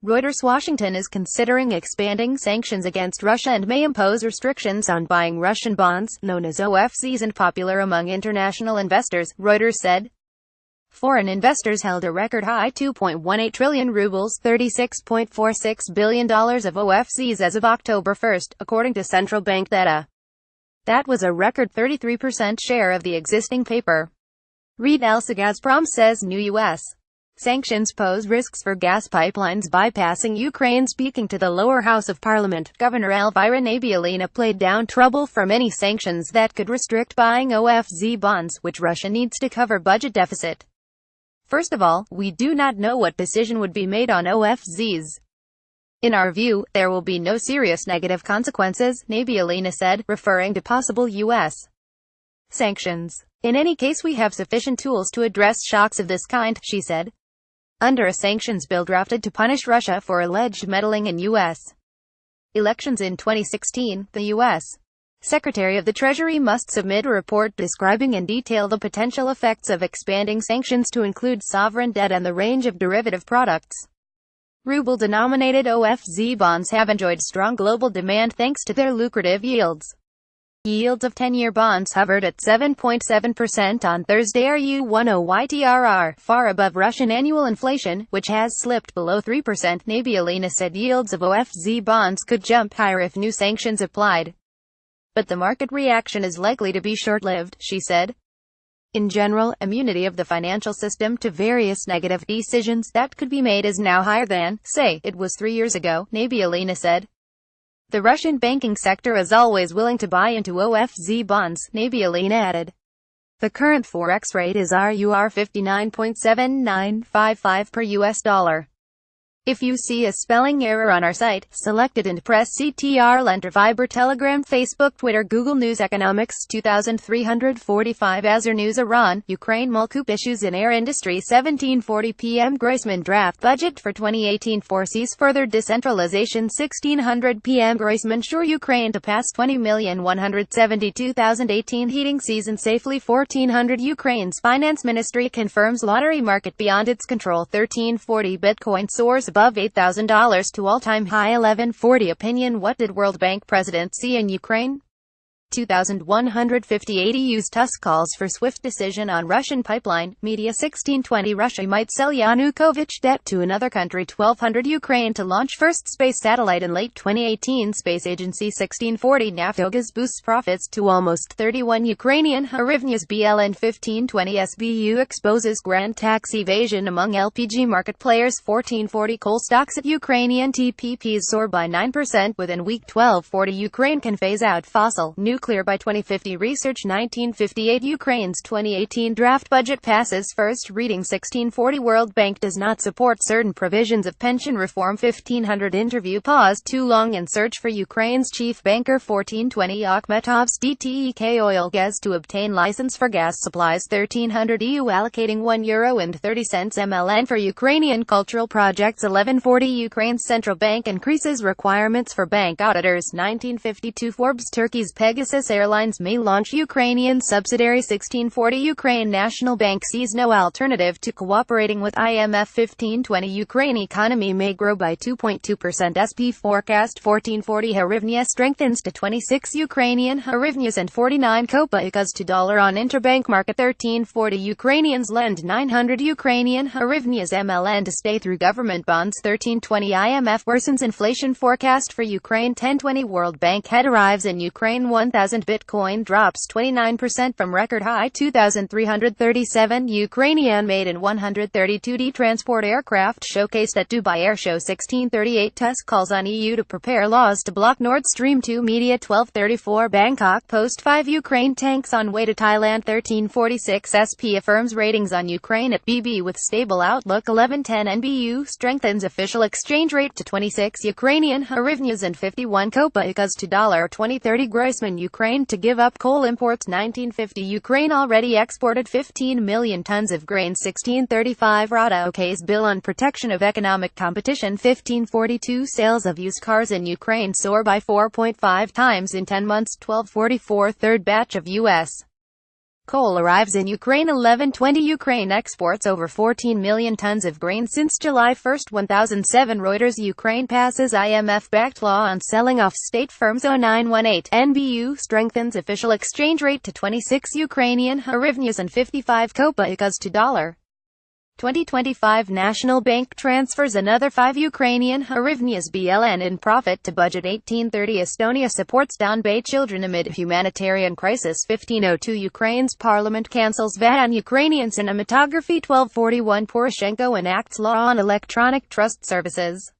Reuters Washington is considering expanding sanctions against Russia and may impose restrictions on buying Russian bonds, known as OFZs and popular among international investors, Reuters said. Foreign investors held a record high 2.18 trillion rubles $36.46 billion of OFZs as of October 1, according to central bank data. That was a record 33% share of the existing paper. Read alsoGazprom says new U.S. sanctions pose risks for gas pipelines bypassing Ukraine. Speaking to the lower house of parliament, Governor Elvira Nabiullina played down trouble from any sanctions that could restrict buying OFZ bonds, which Russia needs to cover budget deficit. First of all, we do not know what decision would be made on OFZs. In our view, there will be no serious negative consequences, Nabiullina said, referring to possible U.S. sanctions. In any case, we have sufficient tools to address shocks of this kind, she said. Under a sanctions bill drafted to punish Russia for alleged meddling in U.S. elections in 2016, the U.S. Secretary of the Treasury must submit a report describing in detail the potential effects of expanding sanctions to include sovereign debt and the range of derivative products. Ruble-denominated OFZ bonds have enjoyed strong global demand thanks to their lucrative yields. Yields of 10-year bonds hovered at 7.7% on Thursday RU10YTRR, far above Russian annual inflation, which has slipped below 3%. Nabiullina said yields of OFZ bonds could jump higher if new sanctions applied. But the market reaction is likely to be short-lived, she said. In general, immunity of the financial system to various negative decisions that could be made is now higher than, say, it was 3 years ago, Nabiullina said. The Russian banking sector is always willing to buy into OFZ bonds, Nabiullina added. The current forex rate is RUR 59.7955 per US dollar. If you see a spelling error on our site, select it and press CTRL enter. Viber, Telegram, Facebook, Twitter, Google News. Economics 2345 Azure News. Iran, Ukraine Mulcoup issues in air industry. 1740 p.m. Groisman draft budget for 2018 foresees further decentralization. 1600 p.m. Groisman sure Ukraine to pass 20,172,018 heating season safely. 1400 Ukraine's finance ministry confirms lottery market beyond its control. 1340 Bitcoin soars above $8,000 to all-time high. 1140 Opinion. What did World Bank president see in Ukraine? 2158 EU's Tusk calls for swift decision on Russian pipeline. Media. 1620 Russia might sell Yanukovych debt to another country. 1200 Ukraine to launch first space satellite in late 2018. Space agency. 1640 Naftogaz boosts profits to almost 31 Ukrainian hryvnias. BLN 1520 SBU exposes grand tax evasion among LPG market players. 1440 coal stocks at Ukrainian TPPs soar by 9% within week. 1240 Ukraine can phase out fossil nuclear by 2050. Research. 1958 Ukraine's 2018 draft budget passes first reading. 1640 World Bank does not support certain provisions of pension reform. 1500 Interview paused too long in search for Ukraine's chief banker. 1420 Akhmetov's DTEK oil gas to obtain license for gas supplies. 1300 EU allocating €1.30 MLN for Ukrainian cultural projects. 1140 Ukraine's central bank increases requirements for bank auditors. 1952 Forbes Turkey's Pegasus Airlines may launch Ukrainian subsidiary. 1640 Ukraine National Bank sees no alternative to cooperating with IMF. 1520 Ukraine economy may grow by 2.2% SP forecast. 1440 hryvnia strengthens to 26 Ukrainian hryvnias and 49 kopykas to dollar on interbank market. 1340 Ukrainians lend 900 Ukrainian hryvnias MLN to stay through government bonds. 1320 IMF worsens inflation forecast for Ukraine. 1020 World Bank head arrives in Ukraine. 1000 Bitcoin drops 29% from record high. 2,337 Ukrainian made in 132D transport aircraft showcased at Dubai Airshow. 1638 Tusk calls on EU to prepare laws to block Nord Stream 2. Media. 1234 Bangkok Post 5 Ukraine tanks on way to Thailand. 1346 SP affirms ratings on Ukraine at BB with stable outlook. 1110 NBU strengthens official exchange rate to 26 Ukrainian hryvnias and 51 kopykas to dollar. 2030 Groisman Ukraine to give up coal imports. 1950 Ukraine already exported 15 million tons of grain. 1635 Rada ok's bill on protection of economic competition. 1542 sales of used cars in Ukraine soar by 4.5 times in 10 months. 1244 third batch of U.S. Coal arrives in Ukraine 11:20. Ukraine exports over 14 million tons of grain since July 1, 1007. Reuters. Ukraine passes IMF-backed law on selling off state firms. 0918. NBU strengthens official exchange rate to 26 Ukrainian hryvnias and 55 kopecks to dollar. 2025 National Bank transfers another 5 Ukrainian hryvnias BLN in profit to budget. 1830 Estonia supports Donbas children amid humanitarian crisis. 1502 Ukraine's parliament cancels ban on Ukrainian cinematography. 1241 Poroshenko enacts law on electronic trust services.